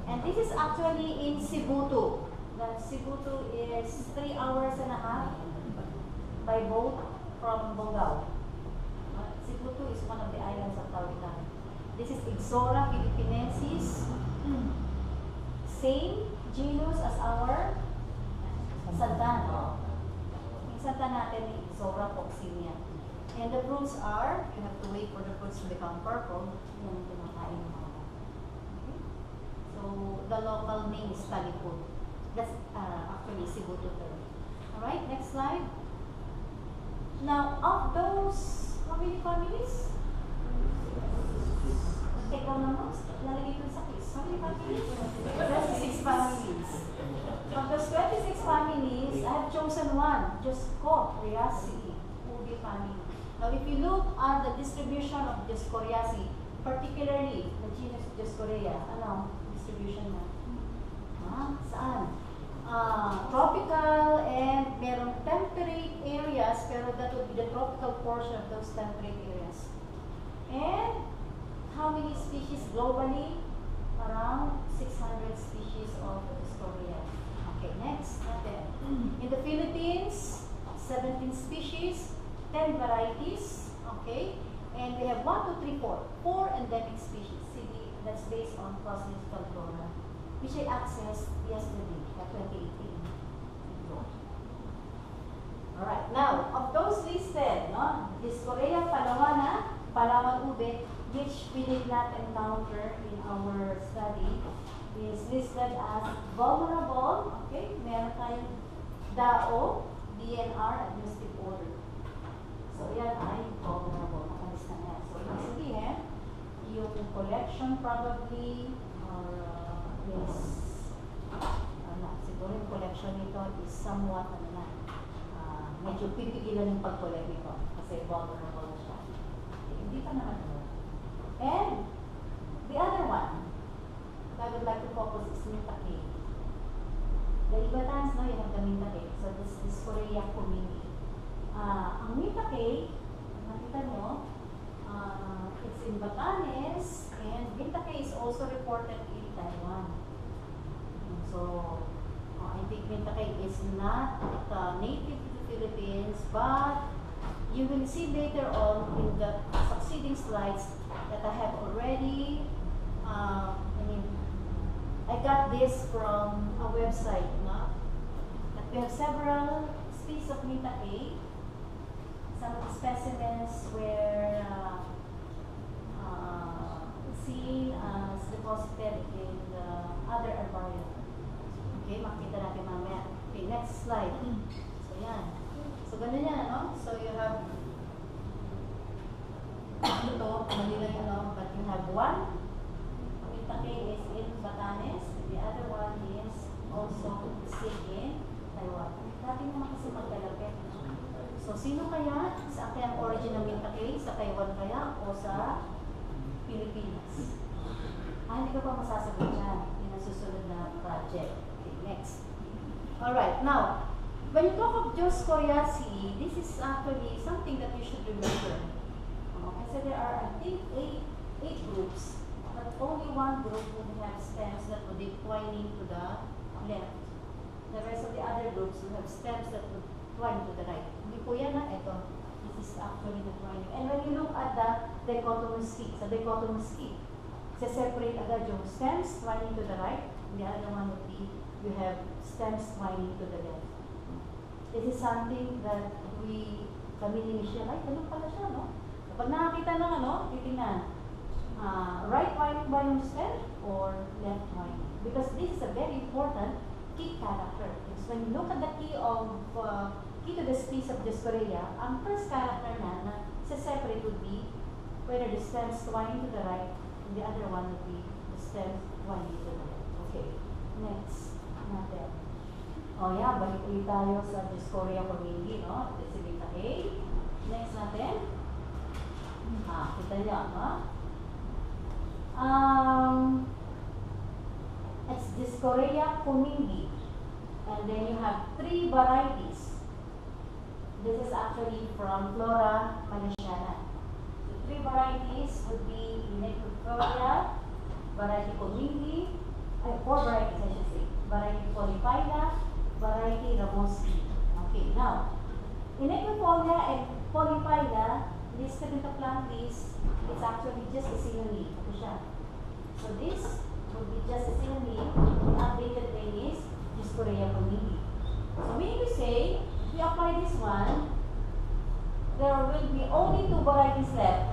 And this is actually in Cebutu. The Cebutu is 3 hours and a half by boat from Bogao. Cebutu is one of the islands of Tawitan. This is Ixora philippinensis. Same genus as our santan. Yung santan natin ay Ixora coccinea. And the fruits are, you have to wait for the fruits to become purple. Yan ang kinakain ng mga. Okay? So, the local name is Talipod. That's actually Cebutu term. Alright, next slide. Now, of those, how many families? Take down the notes. Lalagay ko sa quiz. How many families? 26 families. Of those 26 families, I have chosen one. Dioscoriaceae, UB family. Now, if you look at the distribution of Dioscoriaceae, particularly the genus Dioscorea, ano distribution na? Saan? Tropical and merong temperate areas, pero that would be the tropical portion of those temperate areas. And how many species globally? Around 600 species of Dioscorea. Okay, next. In the Philippines, 17 species, 10 varieties. Okay, and we have 1, 2, 3, 4. 4 endemic species. See, that's based on cosmological flora, which I accessed yesterday, 2018. Alright, now, of those listed, no, Dioscorea palawana, Palawan ube, which we did not encounter in our study, is listed as vulnerable. Okay, meron tayong DAO, DNR, administrative order. So, yan ay vulnerable. Nakalis na yan. So, ibig sabihin, yung collection probably, or is, siguro yung collection nito is somewhat, medyo pipigilan yung pag-collect nito kasi vulnerable na siya. Okay, hindi pa naman ito. And the other one that I would like to focus is Mintake. The Ibatans, no, you have the Mintake. So this is Korea community. Ang Mintake, nakita nyo, it's in Batanes, and Mintake is also reported in Taiwan. So, I think Mintake is not native to the Philippines, but you will see later on in the succeeding slides that I have already, I got this from a website, no? That we have several species of Mintake. Some of the specimens were seen as deposited in the other herbarium. Okay, makita natin mamaya. Okay, next slide. So, yan. So, ganun yan, no? So, you have ito, Manila yun, no? But you have one. Mintake is in Batanes. The other one is also in Taiwan. Dati naman kasi magkalapit. So, sino kaya? Saan kaya ang origin ng Mintake? Sa Taiwan kaya o sa Pilipinas? Hindi ko pa masasagot yan. Yun ang susunod na project. Okay, next. Alright, now, when you talk of Dioscoriaceae, this is actually something that you should remember. Kasi there are, I think, eight groups, but only one group would have stems that would be twining to the left. The rest of the other groups will have stems that would twine to the right. Hindi po yan na, ito. This is actually the twining. And when you look at the dichotomous key, sa dichotomous key, separate agad yung stems twining to the right, and the other one would be, you have stems twining to the left. This is something that kami ni Michelle, ay, ganun pala siya, no? Kapag nakakita ng titingnan, right twining ba yung stem or left twining? Because this is a very important key character. Because when you look at the key to the species of Dioscorea, ang first character na separate would be whether the stems twining to the right and the other one would be the stems twining to the left. Okay, next natin. Yeah, balik ulit tayo sa Dioscorea community, no? This is Mintake. Next natin. Kita niyo, no? It's Dioscorea community. And then you have 3 varieties. This is actually actually from Flora Malaysiana. The three varieties would be Inequifolia, variety Comingi, four varieties I should say, variety Polyphylla, variety Ramosi. Okay, now, Inequifolia and Polyphylla, listed in the plant list, it's actually just a synonym. Ito siya. So this would be just a synonym. The updated name is Dioscorea Comingi. So meaning to say, if we apply this one, there will be only two varieties left.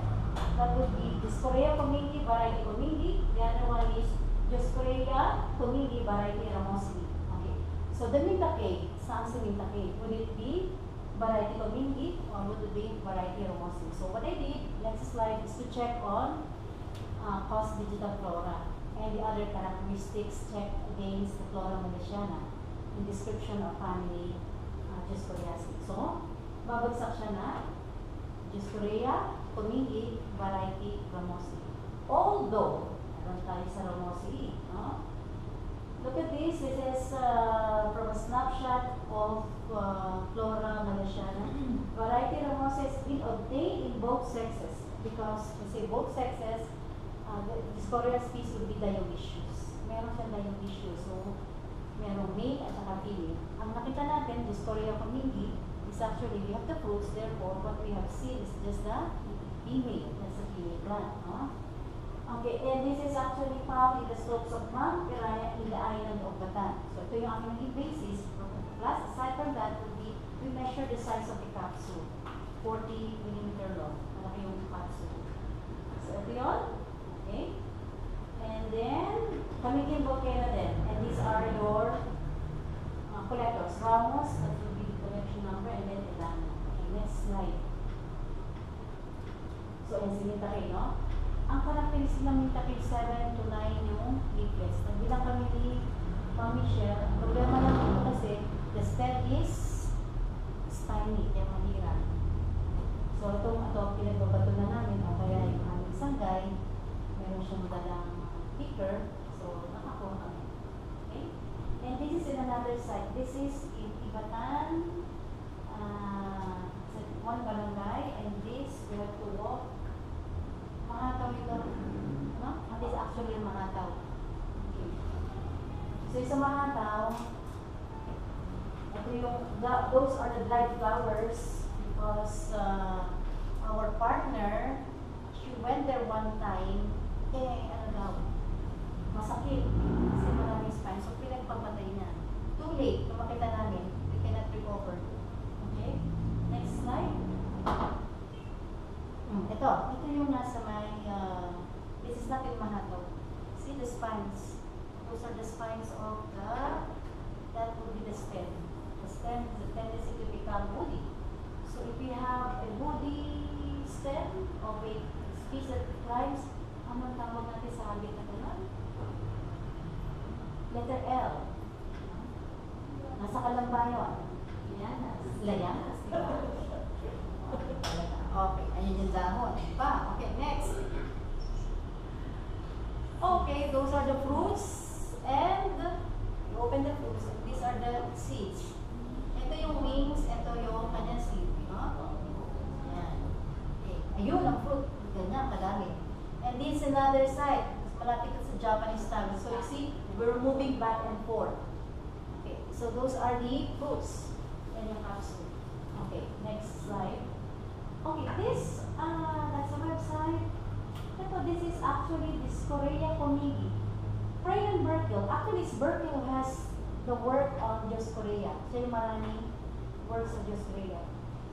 That would be Dioscorea Comingi, variety Comingi. The other one is Dioscorea Comingi, variety Ramosi. Okay. So the mintake, saan sa mintake? Would it be variety Comingi or would it be variety Ramosi? So what I did, next slide, is to check on cost digital flora and the other characteristics checked against the Flora Malaysiana in description of family Dioscoreaceae. So, babagsak siya na Dioscorea Comingi, variety Ramosi. Although, meron tayo sa Ramosi, no? Look at this. This is from a snapshot of Flora Malaysiana. Variety Ramosi has been obtained in both sexes because, kasi both sexes, the Dioscorea species would be dioecious. Meron siyang dioecious. So, merong male at saka female. Ang nakita natin, Dioscorea Comingi, is actually, we have the fruits, therefore, what we have seen is just the female. That's the female plant. No? Okay, and this is actually found in the slopes of Mount Piraya in the island of Bataan. So, ito yung aking naging basis. Plus, aside from that, would be, we measure the size of the capsule. 40 mm long. Malaki yung capsule. So, ito yun. Okay. And then, Kamigin Volcano din. And these are your collectors. Ramos, that will be the collection number, and then Elano. Okay, next slide. So, yan si Mintake, no? Ang characteristic ng Mintake, 7 to 9 yung leaflets. Nagbilang kami ni Mami Michelle. Ang problema lang dito kasi, the stem is spiny, kaya mahirap. So, ito, pinagbabato na namin, o kaya yung aming sanggay, meron siyang dalang picker, so nakakuha kami. Okay? And this is in another site. This is in Ibatan, one barangay, and this, we have to walk. Mahataw ito. No? And this is actually Mahataw. Okay. So, sa Mahataw, ito yung, those are the dried flowers because our partner, she went there one time, ano daw, masakit kasi maraming spine, so pinagpapatay niya. Too late, kung makita namin, we cannot recover. Okay? Next slide. Ito yung nasa may, this is not in Mahataw. See the spines. Those are the spines of that would be the stem. The stem has a tendency to become woody. So if we have a woody stem of a species that climbs, anong tawag natin sa habit na gano'n? Letter L. Nasa kalambayon. Yan, layanas, di ba? Okay, ayun yung dahon. Pa, okay, next. Okay, those are the fruits. And, you open the fruits, and these are the seeds. Ito yung wings, ito yung kanyang seed. No? Yan. Okay. Ayun, ang fruit. Ganyan, kadami. And this is another side. Malapit sa Japanese style. So you see, we're moving back and forth. Okay, so those are the fruits in your capsule. Okay, next slide. Okay, this, that's the website. Ito, this is actually Dioscorea Comingi. Brian Burkill, actually Burkill has the work on Dioscorea. Siya yung maraming works on Dioscorea.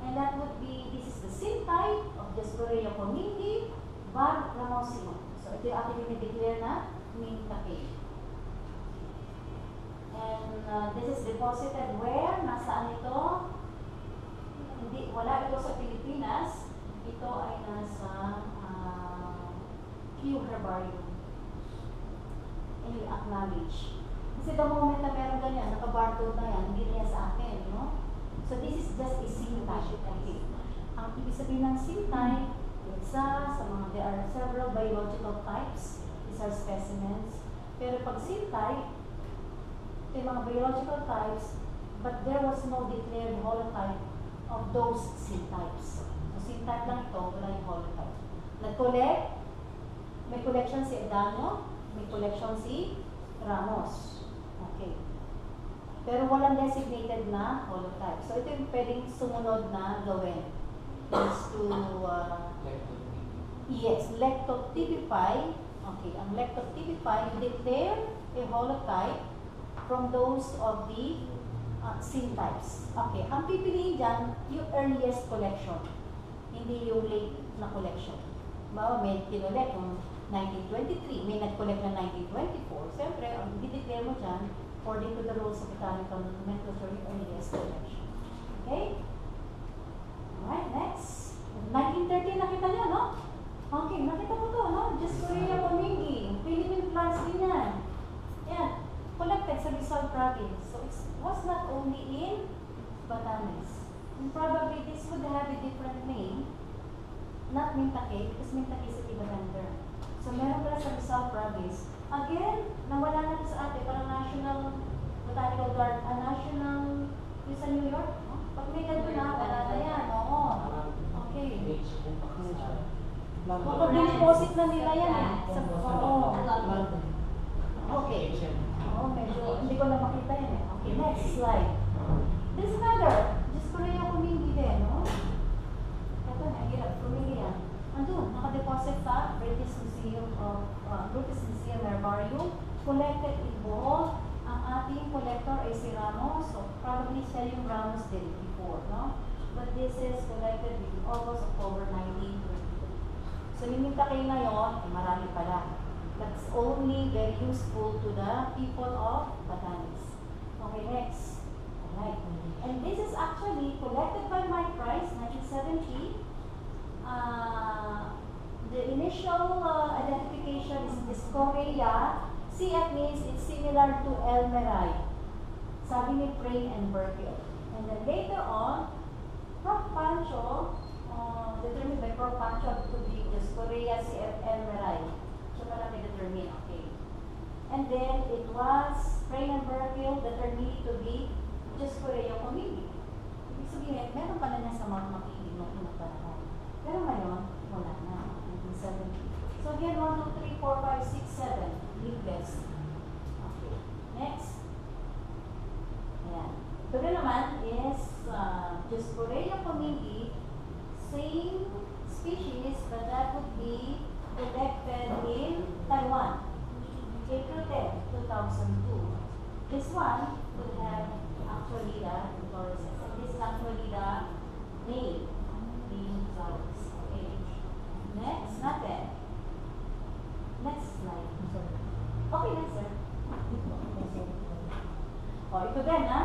And that would be, this is the seed type of Dioscorea Comingi, Bar Ramosi. So ito yung aking dinideclare na Mintake. And this is deposited where? Nasaan ito? Hindi, wala ito sa Pilipinas. Ito ay nasa Q Herbarium. And you acknowledge. Kasi the moment na meron ganyan, naka-barcode na yan, hindi na yan sa akin, no? So this is just a seed type. Okay. Ang ibig sabihin ng seed type, there are several biological types. These are specimens. Pero pag seed type, ito yung mga biological types, but there was no declared holotype of those seed types. So seed type lang ito, wala yung holotype. Nag-collect, may collection si Edano, may collection si Ramos. Okay. Pero walang designated na holotype. So ito yung pwedeng sumunod na gawin. Is to, yes, lectotypify. Okay, ang lectotypify, you declare a holotype from those of the seed types. Okay, ang pipiliin dyan, yung earliest collection. Hindi yung late na collection. Bawa, may kinolect yung 1923, may nag-collect na 1924. Siyempre, ang i-declare mo dyan, according to the rules of botanical nomenclature, yung earliest collection. Okay? Alright, next. 1930, nakita niyo, no? Okay, nakita mo to, no? Just Korea Pomingi. Philippine plants din yan. Yan. Collected sa Rizal province. So, it was not only in Batanes. And probably this would have a different name. Not Mintake, because Mintake is a Ibagander. So, meron pala sa Rizal province. Again, nawala na sa atin, parang National Botanical Garden, national, yung sa New York, no? Pag may ganito na, wala na yan, oo. Okay. Baka diniposit na nila yan eh. Oo. Okay. Oo, medyo, hindi ko na makita yan eh. Okay, next slide. This is another, just Korea Pomingi din, no? Ito na, hirap, Pomingi yan. Andun, nakadeposit sa British Museum Herbarium, collected in Bohol. Ang ating collector ay si Ramos, so probably siya yung Ramos din before, no? But this is collected in August, October 1922. So yung Mintake ngayon, ay marami pala. That's only very useful to the people of Batanes. Okay, next. Alright. And this is actually collected by Mike Price, 1970. The initial identification is Discorea. CF means it's similar to Elmerai. Sabi ni Crane and Burkill. And then later on, Prof. Pancho, determined by Prof. Pancho to be Discorea CF Elmerai. So pala may determine, okay. And then it was Crane and Burkill determined to be Discorea Pomingi. Ibig sabihin, meron pala niya sa Mount Makiling noong unang panahon. Pero ngayon, wala na. 1970. So again, 1, 2, 3, 4, 5, 6, 7. Leafless. Okay. Next. Ayan. Ito rin naman is Discorea Pomingi. Same species, but that would be collected in Taiwan. April 10, 2002. This one would have actually the inflorescence. And this is actually the name. The flowers. Okay. Next, natin. Next slide. Okay na, sir. Ito din, ha?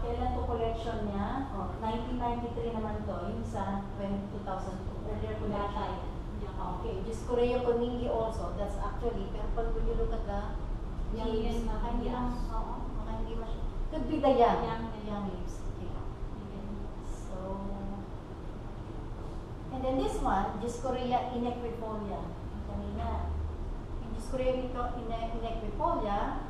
Kailan to collection niya? 1993 naman to, yung sa 2002. Earlier collection. Okay, just Korea Pomingi also. That's actually, pero pag you look at the leaves, hindi lang, hindi masyadong. Could be the young leaves. Okay. So, and then this one, Discorea inequifolia. Kanina. In Discorea inequifolia,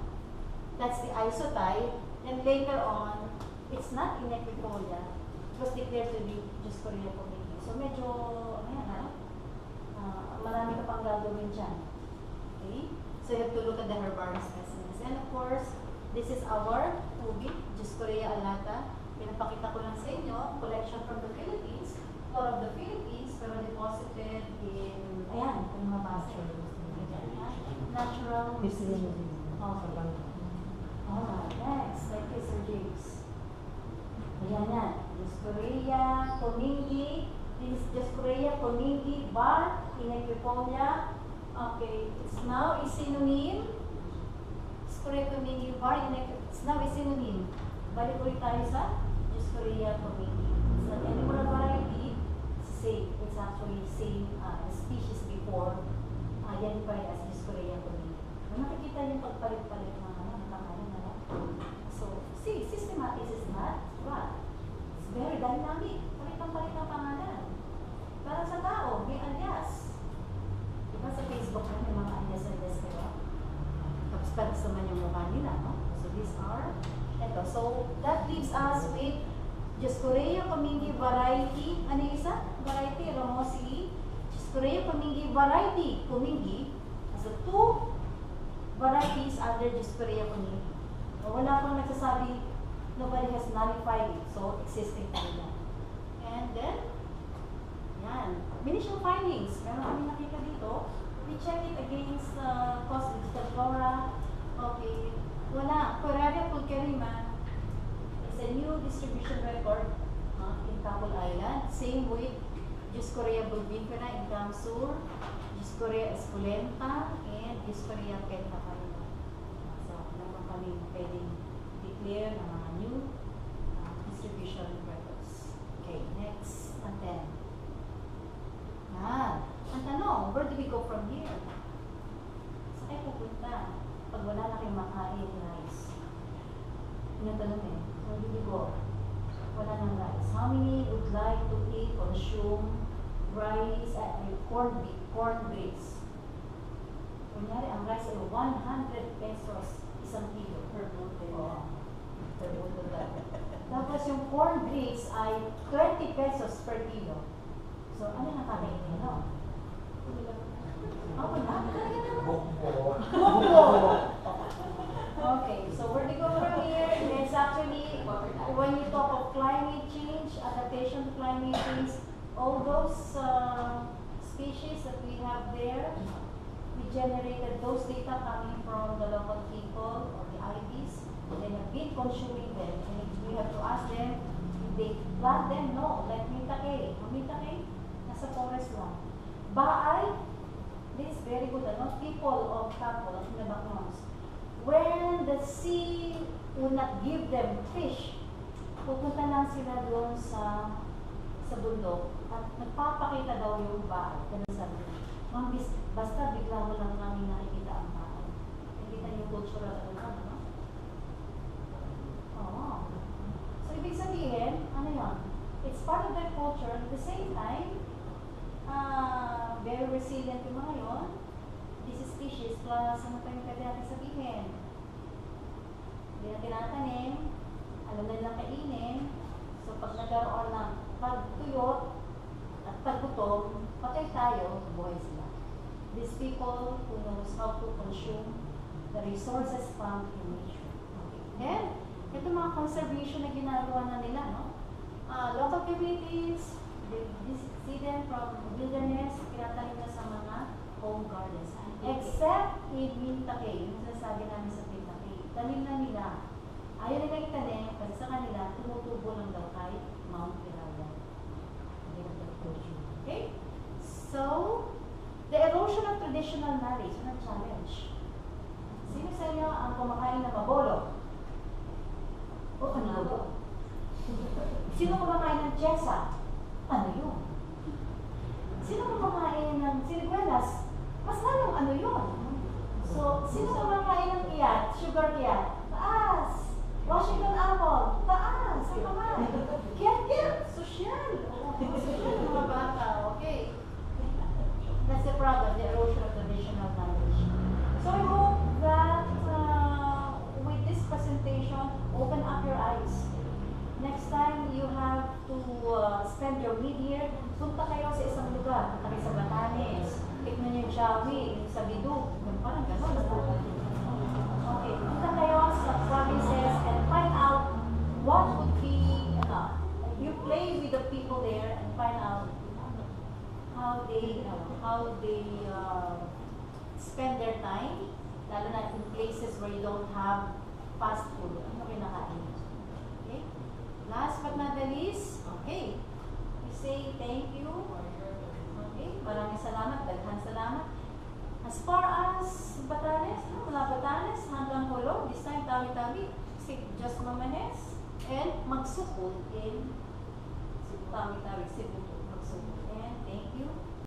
that's the isotype. And later on, it's not inequifolia. It was declared to be Discorea Pomingi. So medyo, ayan marami ka pang gagawin dyan. Okay? So you have to look at the herbarium specimens. And of course, this is our ubi, Discorea alata. Pinapakita ko lang sa inyo, collection from the Philippines. All of the Philippines, pero deposited in, ayan, kung mabasa. Natural museum. Okay. Alright, next. Thank you, Sir James. Ayan yan. Discorea Pomingi. This is Discorea Pomingi bar inequifolia. Okay, it's now a synonym. Discorea Pomingi bar inequifolia. It's now a synonym. Balik ulit tayo sa Discorea Pomingi. It's an edible variety. It's same. It's actually same species before identified as Discorea Pomingi. Nakikita yung pagpalit-palit ng pangalan na. So, see, systematic is not right. It's very dynamic. Palit ng pangalan. Para sa tao, may alias. Diba sa Facebook na may mga alias-alias kayo? Tapos palis naman yung mukha nila, no? So these are, eto. So that leaves us with Discorea Pomingi variety, ano yung isa? Variety, Ramosi, Korea Kumingi, variety, Kumingi. So, 2 varieties under Korea Kumingi. So, wala pang nagsasabi, nobody has nullified it. So, existing pa nila. And then, yan. Initial findings. Meron kami nakita dito. We check it against cost digital flora. Okay. Wala. Coraria pulcherrima is a new distribution record in Tapul Island. Same with Dioscorea bulbifera in Camsur, Dioscorea esculenta, and Dioscorea pentacarina. So, naman kami pwedeng declare ng mga new distribution records. Okay, next. And then, ang tanong, where do we go from here? Saan kayo pupunta pag wala na kayong makain rice? Yung tanong where do we go? Wala nang rice. How many would like to eat, consume rice at corn grits? Kunyari, ang rice ay 100 pesos isang kilo per butil. Per butil lang. Tapos yung corn grits ay 20 pesos per kilo. So, ano na kakainin nyo? Ako na? Bukbo! Okay, so where do you go from here? It's actually, when you talk of climate change, adaptation to climate change, all those species that we have there, we generated those data coming from the local people or the IDs. They have been consuming them, and we have to ask them if they plant them. No, like Mintakay. Mintakay, nasa forest lang. Baay, this is very good. People of Tapul, of Nabacons, when the sea would not give them fish, pupunta lang sila doon sa bundok at nagpapakita daw yung bahay. Ganun sabi nila. Basta bigla mo lang namin nakikita ang bahay. Nakikita yung cultural no? Oo. So, ibig sabihin, ano yun? It's part of their culture. At the same time, very resilient yung mga yun. This is species plus ano pa yung pwede natin sabihin. Hindi na tinatanim, alam na nilang kainin. So, pag nagkaroon ng pagtuyot at paggutom, patay tayo, buhay sila. These people who knows how to consume the resources found in nature. Then, ito mga conservation na ginagawa na nila, no? Local communities, they see them from wilderness, pinatanim na sa mga home gardens. Except in Mintakay, yung sinasabi namin sa Mintakay, tanim na nila. Ayaw nila itanim kasi sa kanila, tumutubo lang daw kahit Mount Piraya. Okay? So, the erosion of traditional knowledge, ano challenge? Sino sa inyo ang kumakain na mabolo? O ano yun? Sino kumakain ng chesa? Ano yun? Sino kumakain ng siniguelas? Mas lalong ano yun? So, sino kumakain ng iyat? Sugar iyat? Taas! Washington apple? Taas! Sa kamay? Kiyat-kiyat! Sosyal! Sosyal mga bata, okay? That's the problem, the erosion of traditional knowledge. So I hope that with this presentation, open up your eyes. Next time you have to spend your mid-year, punta kayo sa isang lugar. Punta kayo sa Batanes, tignan niyo yung Jawi, sa Bidug, parang gano'n. Okay, punta kayo sa provinces and find out what would be, you play with the people there and find out how they spend their time, lalo na in places where you don't have fast food. Ano kinakain? Okay? Last but not the least, okay, we say thank you. Okay, maraming salamat, daghang salamat. As far as Batanes, mula Batanes hanggang Colon, this time Tawi-Tawi, just Mamanes, and magsukol in Tawi-Tawi, Cebu, magsukol. And thank you.